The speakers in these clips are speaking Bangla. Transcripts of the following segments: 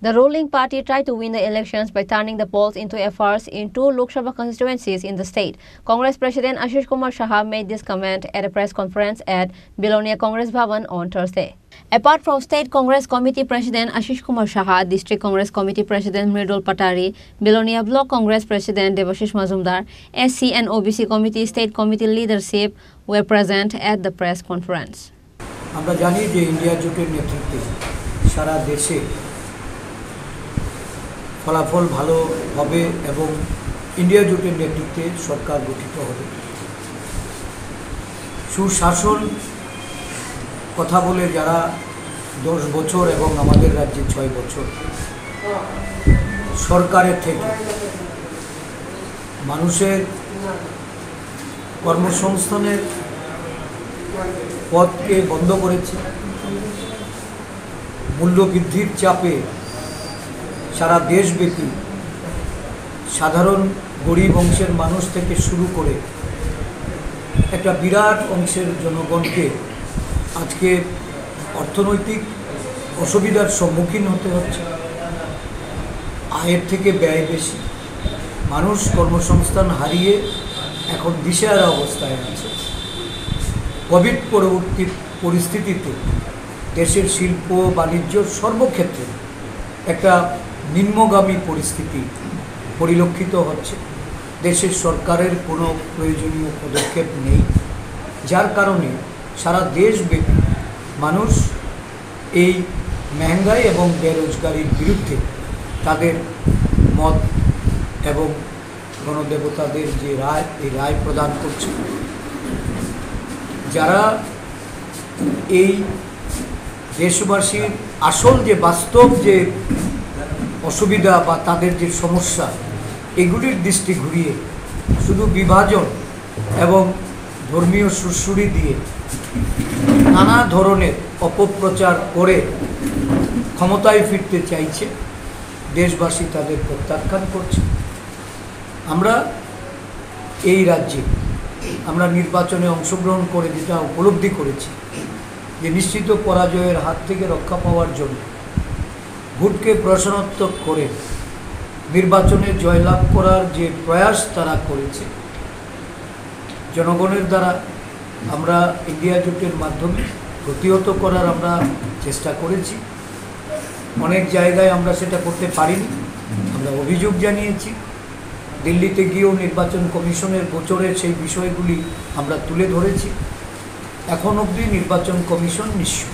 The ruling party tried to win the elections by turning the polls into efforts in 2 Lok Sabha constituencies in the state. Congress President Ashish Kumar Shah made this comment at a press conference at Bilonia Congress Bhavan on Thursday. Apart from State Congress Committee President Ashish Kumar Shah, District Congress Committee President Mridul Patari, Bilonia Block Congress President Devashish Mazumdar, SC and OBC Committee State Committee leadership were present at the press conference. আমরা জানি যে ইন্ডিয়া জোটের নেতৃত্বে সারা দেশে ফলাফল ভালো হবে এবং ইন্ডিয়া জোটের নেতৃত্বে সরকার গঠিত হবে। সুশাসন কথা বলে যারা 10 বছর এবং আমাদের রাজ্যে 6 বছর সরকারের থেকে মানুষের কর্মসংস্থানের পথকে বন্ধ করেছে, মূল্যবৃদ্ধির চাপে সারা দেশব্যাপী সাধারণ গরিব অংশের মানুষ থেকে শুরু করে একটা বিরাট অংশের জনগণকে আজকে অর্থনৈতিক অসুবিধার সম্মুখীন হতে হচ্ছে। আয়ের থেকে ব্যয় বেশি, মানুষ কর্মসংস্থান হারিয়ে এখন দিশেহারা অবস্থায় আছে। কোভিড পরবর্তী পরিস্থিতিতে দেশের শিল্প বাণিজ্য সর্বক্ষেত্রে একটা নিম্নগামী পরিস্থিতি পরিলক্ষিত হচ্ছে। দেশের সরকারের কোনো প্রয়োজনীয় পদক্ষেপ নেই, যার কারণে সারা দেশব্যাপী মানুষ এই মহঙ্গাই এবং বেরোজগারির বিরুদ্ধে তাদের মত এবং গণদেবতাদের যে রায়, এই রায় প্রদান করছে। যারা এই দেশবাসীর আসল যে বাস্তব যে অসুবিধা বা তাদের যে সমস্যা, এগুলির দৃষ্টি ঘুরিয়ে শুধু বিভাজন এবং ধর্মীয় সুরসুরি দিয়ে নানা ধরনের অপপ্রচার করে ক্ষমতায় ফিরতে চাইছে, দেশবাসী তাদের প্রত্যাখ্যান করছে। আমরা এই রাজ্যে আমরা নির্বাচনে অংশগ্রহণ করে যেটা উপলব্ধি করেছি যে নিশ্চিত পরাজয়ের হাত থেকে রক্ষা পাওয়ার জন্য ভোটকে প্রশ্নাত্মক করে নির্বাচনে জয়লাভ করার যে প্রয়াস তারা করেছে, জনগণের দ্বারা আমরা ইন্ডিয়া জোটের মাধ্যমে প্রতিহত করার আমরা চেষ্টা করেছি। অনেক জায়গায় আমরা সেটা করতে পারিনি, আমরা অভিযোগ জানিয়েছি। দিল্লিতে গিয়েও নির্বাচন কমিশনের গোচরের সেই বিষয়গুলি আমরা তুলে ধরেছি। এখন অবধি নির্বাচন কমিশন নিশ্চয়।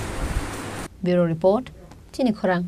ব্যুরো রিপোর্ট, চিনি খোরাং।